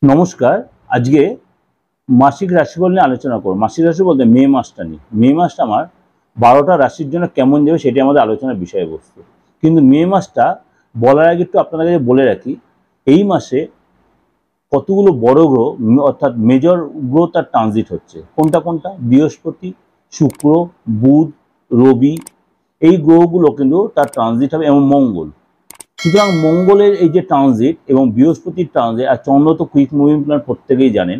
নমস্কার। আজকে মাসিক রাশিফল নিয়ে আলোচনা করব। মাসিক রাশি বলতে মে মাসটা নিয়ে। মে মাসটা আমার 12টা রাশির জন্য কেমন যাবে সেটি আমাদের আলোচনার বিষয়বস্তু। কিন্তু মে মাসটা বলার আগে একটু আপনাদের কাছে বলে রাখি, এই মাসে কতগুলো বড় গ্রহ অর্থাৎ মেজর গ্রহ তার ট্রানজিট হচ্ছে। কোনটা কোনটা? বৃহস্পতি, শুক্র, বুধ, রবি, এই গ্রহগুলো কিন্তু তার ট্রানজিট হবে, এবং মঙ্গল। সুতরাং মঙ্গলের এই যে ট্রানজিট এবং বৃহস্পতির ট্রানজিট, আর চন্দ্র তো কুইক মুভিং প্ল্যানেট প্রত্যেকেই জানেন,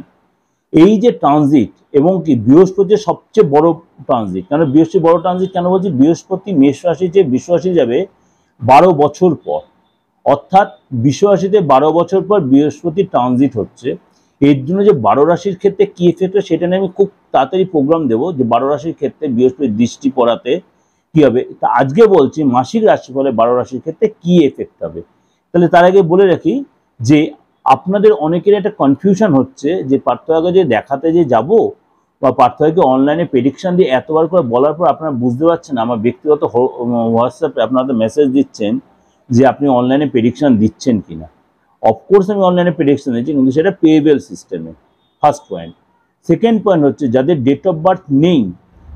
এই যে ট্রানজিট এবং কি বৃহস্পতির সবচেয়ে বড় ট্রানজিট। কেন বৃহস্পতি বড় ট্রানজিট কেন বলছি? বৃহস্পতি মেষ রাশি যে বৃষ রাশি যাবে 12 বছর পর, অর্থাৎ বৃষ রাশিতে 12 বছর পর বৃহস্পতি ট্রানজিট হচ্ছে। এর জন্য যে 12 রাশির ক্ষেত্রে কি এফেক্ট হয় সেটা নিয়ে আমি খুব তাড়াতাড়ি প্রোগ্রাম দেবো, যে 12 রাশির ক্ষেত্রে বৃহস্পতির দৃষ্টি পড়াতে কি হবে। তা আজকে বলছি মাসিক রাশিফলে 12 রাশির ক্ষেত্রে কি এফেক্ট হবে। তাহলে তার আগে বলে রাখি যে আপনাদের অনেকের একটা কনফিউশন হচ্ছে যে পার্থক্য যে দেখাতে যে যাব, বা পার্থক্যকে অনলাইনে প্রেডিকশন দিয়ে এতবার করে বলার পর আপনারা বুঝতে পারছেন, আমার ব্যক্তিগত হোয়াটসঅ্যাপে আপনাদের মেসেজ দিচ্ছেন যে আপনি অনলাইনে প্রেডিকশন দিচ্ছেন কিনা। অফকোর্স আমি অনলাইনে প্রেডিকশন দিচ্ছি, কিন্তু সেটা পেয়েবল সিস্টেমে। First point. সেকেন্ড পয়েন্ট হচ্ছে যাদের ডেট অফ বার্থ নেই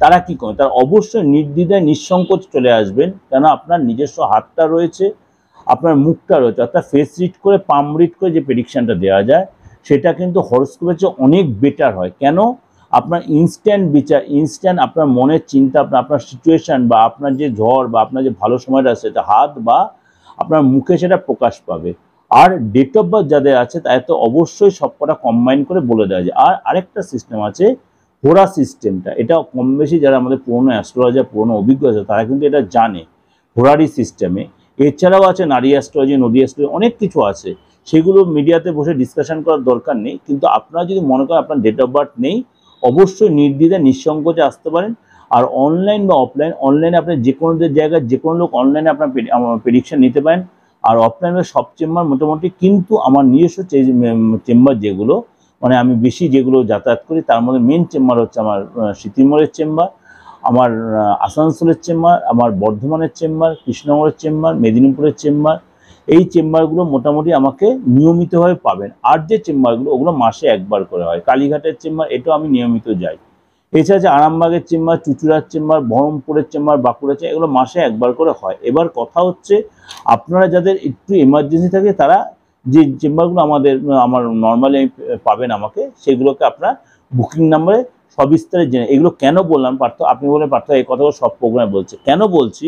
তারা কি করে, তারা অবশ্যই নির্দ্বিধায় নিঃসংকোচ চলে আসবেন, কেন আপনার নিজস্ব হাতটা রয়েছে, আপনার মুখটা রয়েছে, অর্থাৎ ফেস রিড করে পাম রিড করে যে প্রেডিকশনটা দেওয়া যায় সেটা কিন্তু হরোস্কোপের চেয়ে অনেক বেটার হয়। কেন? আপনার ইনস্ট্যান্ট বিচার, ইনস্ট্যান্ট আপনার মনের চিন্তা, আপনার সিচুয়েশন বা আপনার যে ঝড় বা আপনার যে ভালো সময়টা সেটা হাত বা আপনার মুখে সেটা প্রকাশ পাবে। আর ডেট অফ বার্থ যাদের আছে তাদের তো অবশ্যই সবকটা কম্বাইন করে বলে দেওয়া যায়। আর আরেকটা সিস্টেম আছে হোরা সিস্টেমটা, এটা কম বেশি যারা আমাদের পুরনো অ্যাস্ট্রোলজার পুরনো অভিজ্ঞ আছে তারা কিন্তু এটা জানে, হোরারি সিস্টেমে। এছাড়াও আছে নারী অ্যাস্ট্রোলজি, নদী অ্যাস্ট্রোলজি, অনেক কিছু আছে, সেগুলো মিডিয়াতে বসে ডিসকাশন করার দরকার নেই। কিন্তু আপনারা যদি মনে করেন আপনার ডেট অফ বার্থ নেই, অবশ্যই নির্দ্বিধায় নিঃসংকোচে আসতে পারেন। আর অনলাইন বা অফলাইন, অনলাইনে আপনি যে কোনো জায়গায় যে কোনো লোক অনলাইনে আপনার প্রেডিকশন নিতে পারেন, আর অফলাইনে সব চেম্বার মোটামুটি। কিন্তু আমার নিজস্ব চেম্বার যেগুলো, মানে আমি বেশি যেগুলো যাতায়াত করি তার মধ্যে মেন চেম্বার হচ্ছে আমার সিতিমোড়ের চেম্বার, আমার আসানসোলের চেম্বার, আমার বর্ধমানের চেম্বার, কৃষ্ণনগরের চেম্বার, মেদিনীপুরের চেম্বার। এই চেম্বারগুলো মোটামুটি আমাকে নিয়মিতভাবে পাবেন। আর যে চেম্বারগুলো ওগুলো মাসে একবার করে হয়। কালীঘাটের চেম্বার এটাও আমি নিয়মিত যাই। এছাড়া যে আরামবাগের চেম্বার, চুঁচুড়ার চেম্বার, বহরমপুরের চেম্বার, বাঁকুড়ার চেম্বার, এগুলো মাসে একবার করে হয়। এবার কথা হচ্ছে আপনারা যাদের একটু এমার্জেন্সি থাকে তারা যে চেম্বারগুলো আমার নর্মালি পাবেন আমাকে, সেগুলোকে আপনারা বুকিং নাম্বারে সবিস্তারে জেনে। এগুলো কেন বললাম পার্থ, আপনি বলেন পার্থ এই কথাগুলো সব প্রোগ্রামে বলছে, কেন বলছি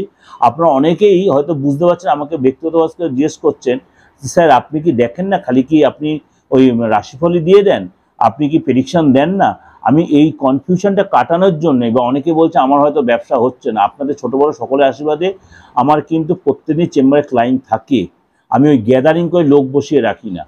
আপনারা অনেকেই হয়তো বুঝতে পারছেন, আমাকে ব্যক্তিগতভাবে জিজ্ঞেস করছেন স্যার আপনি কি দেখেন না, খালি কি আপনি ওই রাশিফলই দিয়ে দেন, আপনি কি প্রেডিকশন দেন না। আমি এই কনফিউশনটা কাটানোর জন্য, বা অনেকে বলছে আমার হয়তো ব্যবসা হচ্ছে না, আপনাদের ছোট বড় সকলের আশীর্বাদে আমার কিন্তু প্রত্যেকদিন চেম্বারে ক্লায়েন্ট থাকে। আমি ওই গ্যাদারিং করে লোক বসিয়ে রাখি না,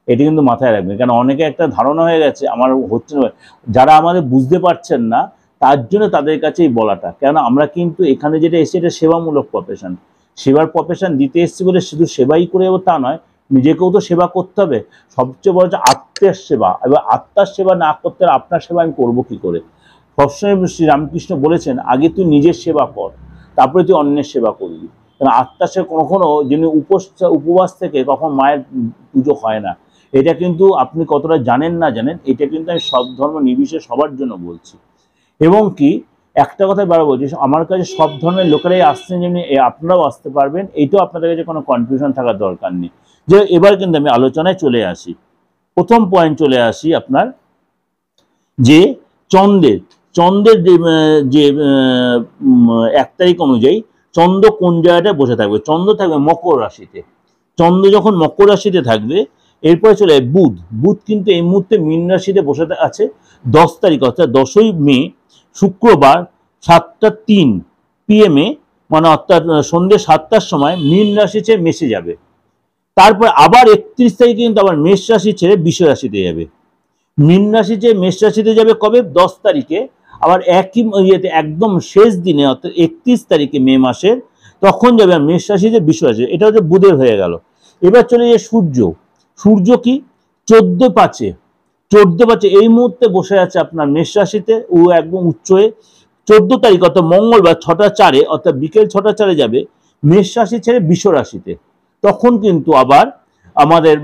এটা কিন্তু মাথায় রাখবেন। কারণ অনেকে একটা ধারণা হয়ে গেছে আমার হচ্ছে না, যারা আমাদের বুঝতে পারছেন না তার জন্য তাদের কাছেই বলাটা। কেন আমরা কিন্তু এখানে যেটা এসেছি এটা সেবামূলক প্রফেশন, সেবার প্রফেশন দিতে এসেছি বলে শুধু সেবাই করে যাবো তা নয়, নিজেকেও তো সেবা করতে হবে। সবচেয়ে বড় হচ্ছে আত্মের সেবা। এবার আত্মার সেবা না করতে আপনার সেবা আমি করবো কি করে? সবসময় শ্রী রামকৃষ্ণ বলেছেন আগে তুই নিজের সেবা কর, তারপরে তুই অন্যের সেবা করবি। কারণ আত্মার সেবা কখনো যিনি উপবাস থেকে কখন মায়ের পুজো হয় না। এটা কিন্তু আপনি কতটা জানেন না জানেন, এটা কিন্তু আমি সব ধর্ম নির্বিশেষে সবার জন্য বলছি। এবং কি একটা কথাই বারবার বলছি, আমার কাছে সব ধর্মের লোকেরাই আসছেন, যেমনি আপনারাও আসতে পারবেন, এইটাও আপনাদের কাছে কোনো কনফিউশন থাকার দরকার নেই। যে এবার কিন্তু আমি আলোচনায় চলে আসি। প্রথম পয়েন্ট চলে আসি আপনার যে চন্দ্রের যে 1 তারিখ অনুযায়ী চন্দ্র কোন জায়গাটায় বসে থাকবে। চন্দ্র থাকবে মকর রাশিতে। চন্দ্র যখন মকর রাশিতে থাকবে এরপরে চলে বুধ। বুধ কিন্তু এই মুহূর্তে মীন রাশিতে বসে আছে 10 তারিখ, অর্থাৎ 10ই মে শুক্রবার 7টা 3 PM মানে অর্থাৎ সন্ধ্যে 7টার সময় মীন রাশি ছেড়ে মেষে যাবে। তারপর আবার 31 তারিখে কিন্তু আবার মেষ রাশি ছেড়ে বৃষ রাশিতে যাবে। মীন রাশি ছেড়ে মেষ রাশিতে যাবে কবে? 10 তারিখে। আবার একই ইয়েতে একদম শেষ দিনে অর্থাৎ 31 তারিখে মে মাসের, তখন যাবে মেষ রাশি যে বৃষ রাশি। এটা হচ্ছে বুধের হয়ে গেল। এবার চলে যায় সূর্য। সূর্য কি 14/5 এই মুহূর্তে বসে আছে আপনার মেষ রাশিতে, ও একদম উচ্চ হয়ে 14 তারিখ অর্থাৎ মঙ্গলবার 6টা 4 অর্থাৎ বিকেল 6টা 4 যাবে মেষ রাশি ছেড়ে বৃষ রাশিতে। তখন কিন্তু আবার আমাদের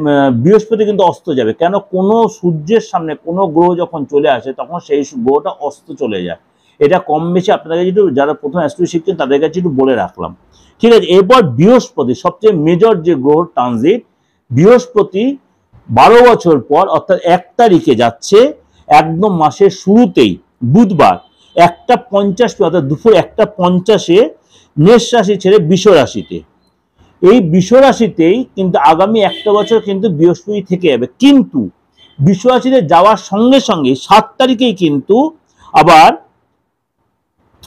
বৃহস্পতি কিন্তু অস্ত যাবে। কেন? কোনো সূর্যের সামনে কোনো গ্রহ যখন চলে আসে তখন সেই গ্রহটা অস্ত চলে যায়। এটা কম বেশি আপনাদের কাছে একটু, যারা প্রথম অ্যাস্ট্রোলজি শিখছেন তাদের কাছে একটু বলে রাখলাম, ঠিক আছে। এরপর বৃহস্পতি সবচেয়ে মেজর যে গ্রহ ট্রানজিট, বৃহস্পতি 12 বছর পর অর্থাৎ 1 তারিখে যাচ্ছে, একদম মাসের শুরুতেই বুধবার 1:50 অর্থাৎ দুপুর 1:50-এ মেষ রাশি ছেড়ে বৃষ রাশিতে। এই বৃষ রাশিতেই কিন্তু আগামী 1 বছর কিন্তু বৃহস্পতি থেকে যাবে, কিন্তু বৃষ রাশিতে যাওয়ার সঙ্গে সঙ্গে 7 তারিখেই কিন্তু আবার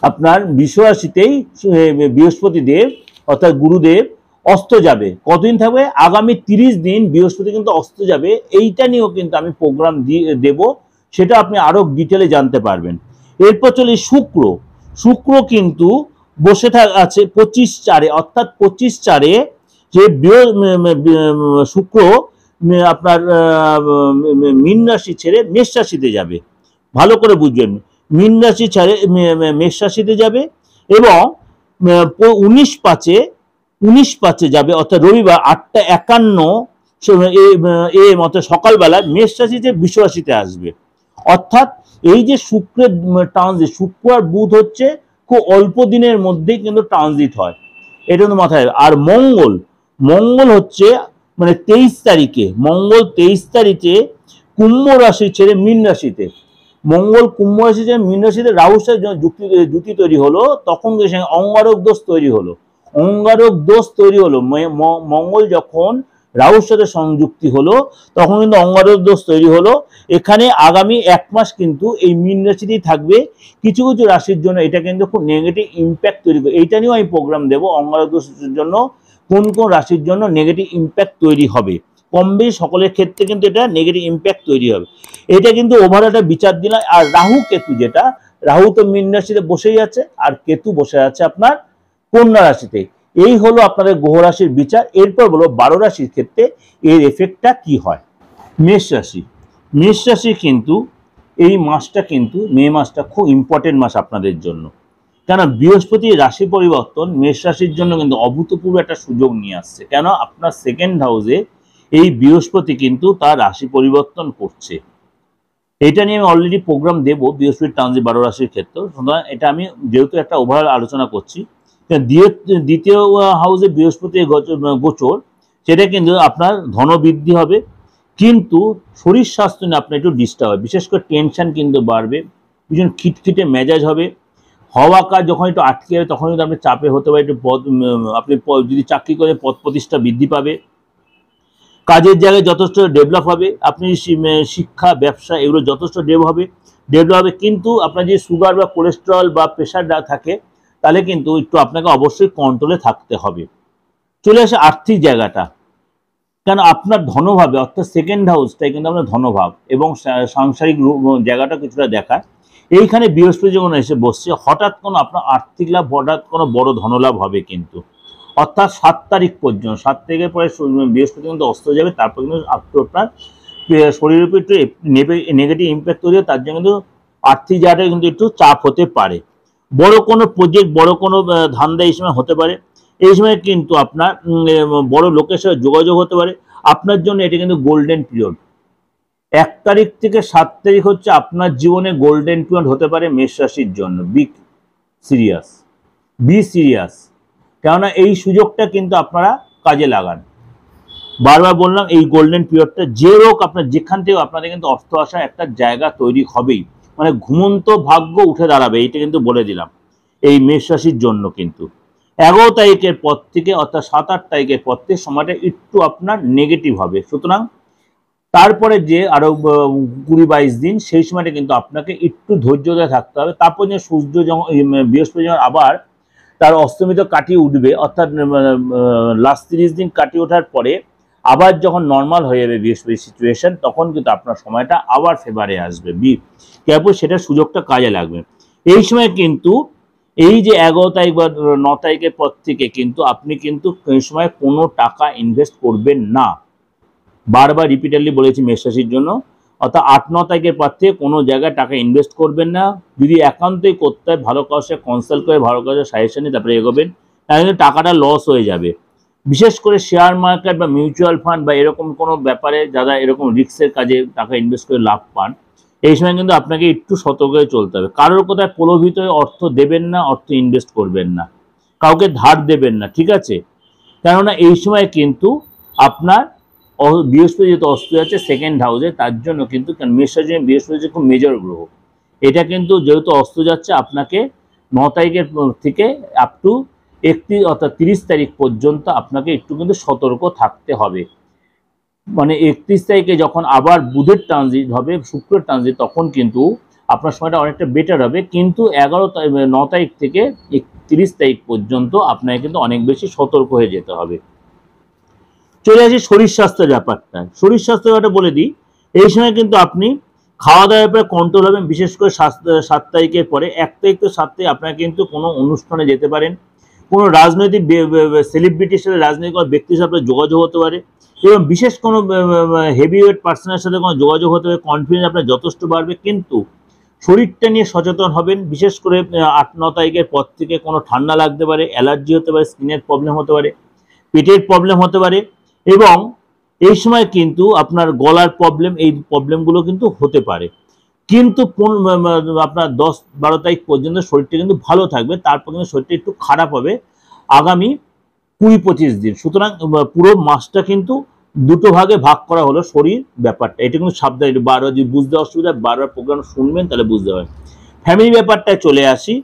আপনার বৃষ রাশিতেই বৃহস্পতি দেব অর্থাৎ গুরুদেব অস্ত যাবে। কতদিন থাকবে? আগামী 30 দিন বৃহস্পতি কিন্তু অস্ত যাবে। এইটা নিয়েও কিন্তু আমি প্রোগ্রাম দেব, সেটা আপনি আরো ডিটেলে জানতে পারবেন। এরপর চলে শুক্র। শুক্র কিন্তু বসে আছে 25/4, অর্থাৎ 25/4 যে শুক্র আপনার মীন রাশি ছেড়ে মেষ রাশিতে যাবে। ভালো করে বুঝবেন, মীন রাশি ছেড়ে মেষ রাশিতে যাবে এবং 19/5 যাবে, অর্থাৎ রবিবার 8:51 মতো সকালবেলা মেষ রাশিতে বৃষ রাশিতে আসবে। অর্থাৎ এই যে শুক্রের ট্রানজিট, শুক্র আর বুধ হচ্ছে খুব অল্প দিনের মধ্যেই কিন্তু ট্রানজিট হয়, এটা কিন্তু মাথায়। আর মঙ্গল হচ্ছে মানে 23 তারিখে, মঙ্গল 23 তারিখে কুম্ভ রাশি ছেড়ে মীন রাশিতে, মঙ্গল কুম্ভ রাশি ছেড়ে মীন রাশিতে রাহুর সাথে জুতি তৈরি হলো, তখন অঙ্গারক দোষ তৈরি হলো। অঙ্গারক দোষ তৈরি হলো মঙ্গল যখন রাহুর সাথে সংযুক্তি হলো তখন কিন্তু অঙ্গারক দোষ তৈরি হলো। এখানে আগামী 1 মাস কিন্তু এই মীন রাশিতেই থাকবে। কিছু কিছু রাশির জন্য এটা কিন্তু খুব নেগেটিভ ইম্প্যাক্ট তৈরি করে, এইটা নিয়েও আমি প্রোগ্রাম দেবো অঙ্গারক দোষের জন্য কোন কোন রাশির জন্য নেগেটিভ ইম্প্যাক্ট তৈরি হবে। কম বেশি সকলের ক্ষেত্রে কিন্তু এটা নেগেটিভ ইম্প্যাক্ট তৈরি হবে, এটা কিন্তু ওভারঅল একটা বিচার দিলাম। আর রাহু কেতু, যেটা রাহু তো মীন রাশিতে বসেই আছে আর কেতু বসে আছে আপনার কন্যা রাশিতে। এই হলো আপনাদের গ্রহ রাশির বিচার। এরপর বলো 12 রাশির ক্ষেত্রে এর এফেক্টটা কি হয়। মেষ রাশি, মেষ রাশি কিন্তু এই মাসটা কিন্তু মে মাসটা খুব ইম্পর্টেন্ট মাস আপনাদের জন্য, কেন? বৃহস্পতির রাশি পরিবর্তন মেষ রাশির জন্য কিন্তু অভূতপূর্ব একটা সুযোগ নিয়ে আসছে। কেন? আপনার সেকেন্ড হাউসে এই বৃহস্পতি কিন্তু তার রাশি পরিবর্তন করছে। এটা নিয়ে আমি অলরেডি প্রোগ্রাম দেব বৃহস্পতি ট্রানজিট 12 রাশির ক্ষেত্রে, সুতরাং এটা আমি যেহেতু একটা ওভারঅল আলোচনা করছি। দ্বিতীয় হাউসে বৃহস্পতি গোচর, সেটা কিন্তু আপনার ধন বৃদ্ধি হবে, কিন্তু শরীর স্বাস্থ্য নিয়ে আপনার একটু ডিস্টার্ব হবে, বিশেষ করে টেনশন কিন্তু বাড়বে, ভীষণ খিটখিটে মেজাজ হবে, হওয়া কাজ যখন একটু আটকে যাবে তখন কিন্তু আপনি চাপে হতে পারে, একটু আপনি যদি চাকরি করে পদ প্রতিষ্ঠা বৃদ্ধি পাবে, কাজের জায়গায় যথেষ্ট ডেভেলপ হবে, আপনি শিক্ষা ব্যবসা এগুলো যথেষ্ট ডেভেলপ হবে। কিন্তু আপনার যে সুগার বা কোলেস্টেরল বা প্রেশার থাকে তাহলে কিন্তু একটু আপনাকে অবশ্যই কন্ট্রোলে থাকতে হবে। চলে আসে আর্থিক জায়গাটা, কেন? আপনার ধনভাবে অর্থাৎ সেকেন্ড হাউসটাই কিন্তু আপনার ধনভাব এবং সাংসারিক জায়গাটা কিছুটা দেখায়। এইখানে বৃহস্পতি যখন এসে বসছে হঠাৎ কোনো আপনার আর্থিক লাভ, হঠাৎ কোনো বড় ধনলাভ হবে কিন্তু, অর্থাৎ 7 তারিখ পর্যন্ত, 7 তারিখের পরে বৃহস্পতি কিন্তু অস্ত যাবে, তারপর কিন্তু আপনার শরীরের উপর একটু নেগেটিভ ইম্প্যাক্ট তৈরি হয়, তার জন্য কিন্তু আর্থিক জায়গাটা কিন্তু একটু চাপ হতে পারে। বড় কোনো প্রজেক্ট, বড় কোনো ধান্দা এই সময় হতে পারে, এই সময় কিন্তু আপনার বড় লোকের সাথে যোগাযোগ হতে পারে। আপনার জন্য এটা কিন্তু গোল্ডেন পিরিয়ড। 1 তারিখ থেকে 7 তারিখ হচ্ছে আপনার জীবনে গোল্ডেন পিরিয়ড হতে পারে মেষ রাশির জন্য। বি সিরিয়াস, কেননা এই সুযোগটা কিন্তু আপনারা কাজে লাগান। বারবার বললাম এই গোল্ডেন পিরিয়ডটা যে হোক আপনার যেখান থেকে আপনাদের কিন্তু অর্থ আসার একটা জায়গা তৈরি হবেই, মানে ঘুমন্ত ভাগ্য উঠে দাঁড়াবে, এইটা কিন্তু বলে দিলাম এই মেষ রাশির জন্য। কিন্তু 11 তারিখের পর থেকে অর্থাৎ 7-8 তারিখের পর থেকে সময়টা একটু আপনার নেগেটিভ হবে, সুতরাং তারপরে যে আরো 20-22 দিন সেই সময়টা কিন্তু আপনাকে একটু ধৈর্য ধরে থাকতে হবে। তারপর যে সূর্য যখন বৃহস্পতি যখন আবার তার অস্তমিত কাটিয়ে উঠবে, অর্থাৎ লাস্ট 30 দিন কাটিয়ে ওঠার পরে আবার যখন নর্মাল হয়ে যাবে বৃহস্পতি সিচুয়েশন, তখন কিন্তু আপনার সময়টা আবার ফেভারে আসবে, কেবল সেটা সুযোগটা কাজে লাগবে। এই সময় কিন্তু এই যে 11 তারিখ বা 9 তারিখের পর থেকে কিন্তু আপনি কিন্তু এই সময় কোনো টাকা ইনভেস্ট করবেন না, বারবার রিপিটেডলি বলেছি মেষ রাশির জন্য। অর্থাৎ 8-9 তারিখের পর থেকে কোনো জায়গায় টাকা ইনভেস্ট করবেন না, যদি একান্তই করতে হয় ভালো কাউকে কনসাল্ট করে ভালো কাউকে সাজেশন নিয়ে তারপরে এগোবেন, তাহলে কিন্তু টাকাটা লস হয়ে যাবে। বিশেষ করে শেয়ার মার্কেট বা মিউচুয়াল ফান্ড বা এরকম কোনো ব্যাপারে যারা এরকম রিস্কের কাজে টাকা ইনভেস্ট করে লাভ পান, এই সময় কিন্তু আপনাকে একটু সতর্ক হয়ে চলতে হবে। কারোর কোথায় প্রলোভিত হয়ে অর্থ দেবেন না, অর্থ ইনভেস্ট করবেন না, কাউকে ধার দেবেন না, ঠিক আছে? কেননা এই সময় কিন্তু আপনার বৃহস্পতি যেহেতু অস্ত যাচ্ছে সেকেন্ড হাউসে, তার জন্য কিন্তু মেষ রাশির বৃহস্পতি খুব মেজর গ্রহ, এটা কিন্তু যেহেতু অস্ত যাচ্ছে আপনাকে 9 তারিখের থেকে আপ টু 31 অর্থাৎ 30 তারিখ পর্যন্ত আপনাকে একটু কিন্তু সতর্ক থাকতে হবে। মানে 31 তারিখে যখন আবার বুধের ট্রানজিট হবে, শুক্রের ট্রানজিট, তখন কিন্তু আপনার সময়টা অনেকটা বেটার হবে। কিন্তু 9 তারিখ থেকে 31 তারিখ পর্যন্ত আপনাকে কিন্তু অনেক বেশি সতর্ক হয়ে যেতে হবে। চলে আসি শরীর স্বাস্থ্যের ব্যাপারটা। শরীর স্বাস্থ্যের ব্যাপারটা বলে দিই, এই সময় কিন্তু আপনি খাওয়া দাওয়ার ব্যাপারে কন্ট্রোল হবেন, বিশেষ করে 7 তারিখের পরে। 1 তারিখ তো 7 তারিখ আপনারা কিন্তু কোনো অনুষ্ঠানে যেতে পারেন, কোনো রাজনৈতিক সেলিব্রিটির সাথে, রাজনৈতিক কোনো ব্যক্তির সাথে যোগাযোগ হতে পারে, এবং বিশেষ কোনো হেভিওয়েট পার্সনের সাথে কোনো যোগাযোগ হতে পারে। কনফিডেন্স আপনার যথেষ্ট বাড়বে, কিন্তু শরীরটা নিয়ে সচেতন হবেন। বিশেষ করে 8-9 তারিখের পর থেকে কোনো ঠান্ডা লাগতে পারে, অ্যালার্জি হতে পারে, স্কিনের প্রবলেম হতে পারে, পেটের প্রবলেম হতে পারে, এবং এই সময় কিন্তু আপনার গলার প্রবলেম, এই প্রবলেমগুলো কিন্তু হতে পারে। কিন্তু আপনার 10-12 তারিখ পর্যন্ত শরীরটা কিন্তু ভালো থাকবে, তারপর কিন্তু শরীরটা একটু খারাপ হবে আগামী 20-25 দিন। সুতরাং পুরো মাসটা কিন্তু দুটো ভাগে ভাগ করা হলো শরীর ব্যাপারটা, এটা কিন্তু সাবধান। একটু বারবার যদি বুঝতে অসুবিধা, বারবার প্রোগ্রাম শুনবেন তাহলে বুঝতে পারবেন। ফ্যামিলি ব্যাপারটায় চলে আসি,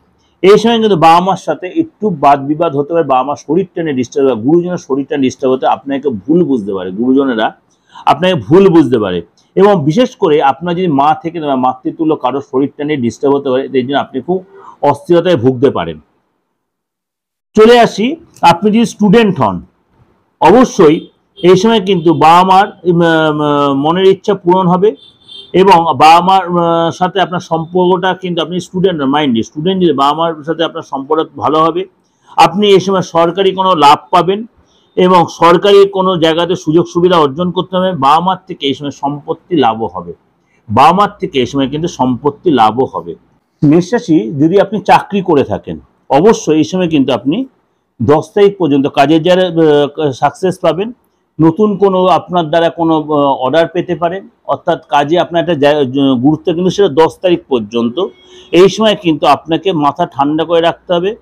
এই সময় কিন্তু বাবা মার সাথে একটু বাদ বিবাদ হতে পারে, বাবা মার শরীরটা নিয়ে ডিস্টার্ব হবে, গুরুজনের শরীরটা ডিস্টার্ব হতে আপনাকে ভুল বুঝতে পারে, গুরুজনেরা আপনাকে ভুল বুঝতে পারে। এবং বিশেষ করে আপনার যদি মা থেকে মাতৃতুল্য কারোর শরীরটা নিয়ে ডিস্টার্ব হতে পারে, এই জন্য আপনি খুব অস্থিরতায় ভুগতে পারেন। চলে আসি, আপনি যদি স্টুডেন্ট হন, অবশ্যই এই সময় কিন্তু বাবা মার মনের ইচ্ছা পূরণ হবে, এবং বাবা মার সাথে আপনার সম্পর্কটা কিন্তু, আপনি স্টুডেন্ট যদি বাবা মার সাথে আপনার সম্পর্ক ভালো হবে। আপনি এই সময় সরকারি কোনো লাভ পাবেন, এবং সরকারি কোনো জায়গাতে সুযোগ সুবিধা অর্জন করতে হবে। বাবা মার থেকে এই সময় সম্পত্তি লাভও হবে, বাবা মার থেকে এই সময় কিন্তু সম্পত্তি লাভও হবে। মেষ রাশি, যদি আপনি চাকরি করে থাকেন, অবশ্যই এই সময় কিন্তু আপনি 10 তারিখ পর্যন্ত কাজের যারা সাকসেস পাবেন, নতুন কোনো আপনার দ্বারা কোনো অর্ডার পেতে পারেন, অর্থাৎ কাজে আপনার একটা গুরুত্ব, কিন্তু সেটা 10 তারিখ পর্যন্ত। এই সময় কিন্তু আপনাকে মাথা ঠান্ডা করে রাখতে হবে।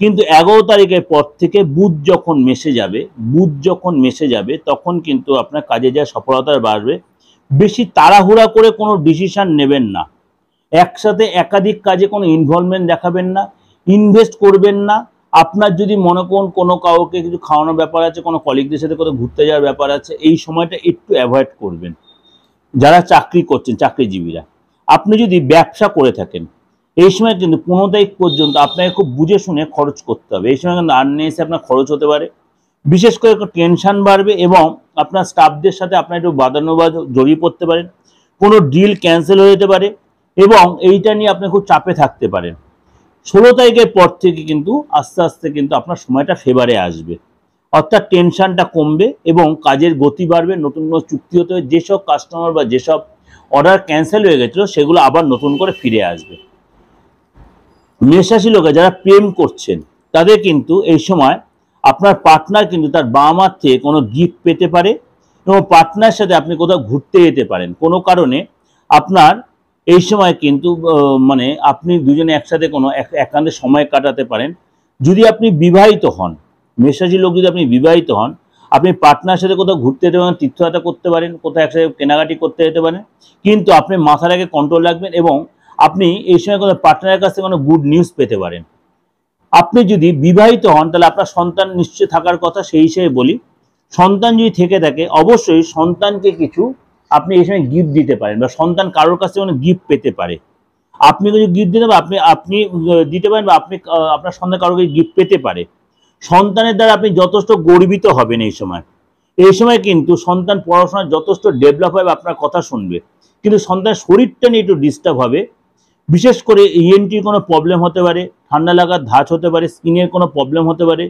কিন্তু 11 তারিখের পর থেকে বুধ যখন মেশে যাবে তখন কিন্তু আপনার কাজে যা সফলতা বাড়বে। বেশি তাড়াহুড়া করে কোনো ডিসিশন নেবেন না, একসাথে একাধিক কাজে কোনো ইনভলভমেন্ট দেখাবেন না, ইনভেস্ট করবেন না। আপনার যদি মনে করুন কোনো কাউকে কিছু খাওয়ানোর ব্যাপার আছে, কোনো কলিগদের সাথে কোথাও ঘুরতে যাওয়ার ব্যাপার আছে, এই সময়টা একটু অ্যাভয়েড করবেন। যারা চাকরি করছেন, চাকরিজীবীরা, আপনি যদি ব্যবসা করে থাকেন, এই সময় কিন্তু 15 তারিখ পর্যন্ত আপনাকে খুব বুঝে শুনে খরচ করতে হবে। এই সময় কিন্তু আননেসেসারি আপনার খরচ হতে পারে, বিশেষ করে টেনশন বাড়বে, এবং আপনার স্টাফদের সাথে আপনার একটু বাদানুবাদ জড়িয়ে পড়তে পারেন, কোনো ডিল ক্যান্সেল হয়ে যেতে পারে, এবং এইটা নিয়ে আপনি খুব চাপে থাকতে পারেন। 16 তারিখের পর থেকে কিন্তু আস্তে আস্তে কিন্তু আপনার সময়টা ফেভারে আসবে, অর্থাৎ টেনশনটা কমবে এবং কাজের গতি বাড়বে, নতুন নতুন চুক্তি হতে হবে, যেসব কাস্টমার বা যেসব অর্ডার ক্যান্সেল হয়ে গেছিলো সেগুলো আবার নতুন করে ফিরে আসবে। মেষ রাশি লোকে যারা প্রেম করছেন, তাদের কিন্তু এই সময় আপনার পার্টনার কিন্তু তার বাবা মার থেকে কোনো গিফট পেতে পারে, এবং পার্টনারের সাথে আপনি কোথাও ঘুরতে যেতে পারেন। কোনো কারণে আপনার এই সময় কিন্তু মানে আপনি দুজনে একসাথে কোনো একান্তে সময় কাটাতে পারেন। যদি আপনি বিবাহিত হন, মেষ রাশির লোক যদি আপনি বিবাহিত হন, আপনি পার্টনারের সাথে কোথাও ঘুরতে যেতে পারেন, তীর্থযাত্রা করতে পারেন, কোথাও একসাথে কেনাকাটি করতে যেতে পারেন, কিন্তু আপনি মাথাটাকে কন্ট্রোল রাখবেন, এবং আপনি এই সময় কোনো পার্টনারের কাছ থেকে কোনো গুড নিউজ পেতে পারেন। আপনি যদি বিবাহিত হন, তাহলে আপনার সন্তান নিশ্চয় থাকার কথা, সেই হিসেবে বলি, সন্তান যদি থেকে থাকে, অবশ্যই সন্তানকে কিছু আপনি এই সময় গিফট দিতে পারেন, বা সন্তান কারোর কাছ থেকে গিফট পেতে পারে। আপনি কিছু গিফট দিতে পারেন, আপনি দিতে পারেন, বা আপনি আপনার সন্তান কারোকে গিফট পেতে পারে। সন্তানের দ্বারা আপনি যথেষ্ট গর্বিত হবেন। এই সময় কিন্তু সন্তান পড়াশোনায় যথেষ্ট ডেভেলপ হবে, আপনার কথা শুনবে, কিন্তু সন্তানের শরীরটা নিয়ে একটু ডিস্টার্ব হবে। বিশেষ করে ইএনটির কোনো প্রবলেম হতে পারে, ঠান্ডা লাগার ধাঁচ হতে পারে, স্কিনের কোনো প্রবলেম হতে পারে,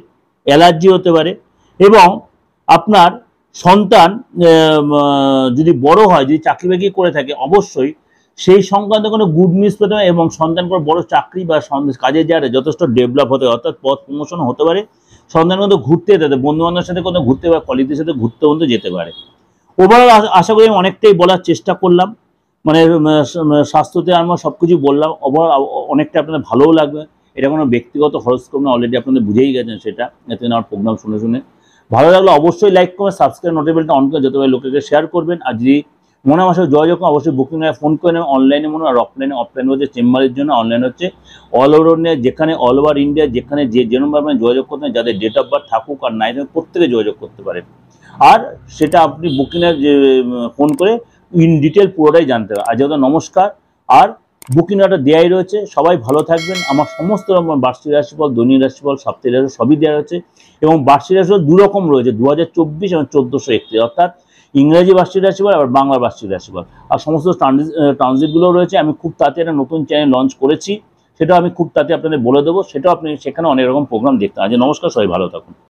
অ্যালার্জি হতে পারে, এবং আপনার সন্তান যদি বড় হয়, যদি চাকরি বাকরি করে থাকে, অবশ্যই সেই সংক্রান্ত কোনো গুড নিউজ পেতে হবে, এবং সন্তান কোনো বড় চাকরি বা কাজের জায়গায় যথেষ্ট ডেভেলপ হতে হবে, অর্থাৎ পথ প্রমোশন হতে পারে। সন্তানের মধ্যে ঘুরতে যেতে, বন্ধু বান্ধবের সাথে কোথাও ঘুরতে বা কলিগদের সাথে ঘুরতে বন্ধু যেতে পারে। ওভারঅল আশা করি আমি অনেকটাই বলার চেষ্টা করলাম, মানে স্বাস্থ্যতে আমরা সব কিছু বললাম। ওভারঅল অনেকটা আপনাদের ভালোও লাগবে। এটা কোনো ব্যক্তিগত হরস্কোপ না, অলরেডি আপনাদের বুঝেই গেছেন সেটা, এতদিন আমার প্রোগ্রাম শুনে শুনে। ভালো লাগলে অবশ্যই লাইক করবেন, সাবস্ক্রাইব, নোটিফিকেশনটা অন করে যতভাবে লোকেকে শেয়ার করবেন। আর যদি মনে আমার সাথে যোগাযোগ করেন অবশ্যই বুকিং ফোন করে নেবেন, অনলাইনে মনে, আর অফলাইনে হচ্ছে চেম্বারের জন্য, অনলাইন হচ্ছে অল ওভার ইন্ডিয়া, যেখানে অল ওভার ইন্ডিয়া যেখানে যেরকমভাবে যোগাযোগ করতে যাদের ডেট অফ বার্থ থাকুক আর নাই থাকুক প্রত্যেকে যোগাযোগ করতে পারেন। আর সেটা আপনি বুকিংয়ের যে ফোন করে ইন ডিটেল পুরোটাই জানতে হবে। আর যেহেতু নমস্কার, আর বুকিং অর্ডার দেওয়াই রয়েছে। সবাই ভালো থাকবেন। আমার সমস্ত রকম বার্ষিক রাশিফল, দৈনিক রাশিফল, সাপ্তাহিক রাশিফল সবই দেওয়া হচ্ছে। এবং বার্ষিক রাশিফল দু রকম রয়েছে, 2024 এবং 1431, অর্থাৎ ইংরেজি বার্ষিক রাশিফল আর বাংলা বার্ষিক রাশিফল। আর সমস্ত ট্রানজিটগুলো রয়েছে। আমি খুব তাড়াতাড়ি একটা নতুন চ্যানেল লঞ্চ করেছি, সেটাও আমি খুব তাড়াতাড়ি আপনাদের বলে দেবো। সেটাও আপনি সেখানে অনেক রকম প্রোগ্রাম দেখতে পারেন। নমস্কার, সবাই ভালো থাকুন।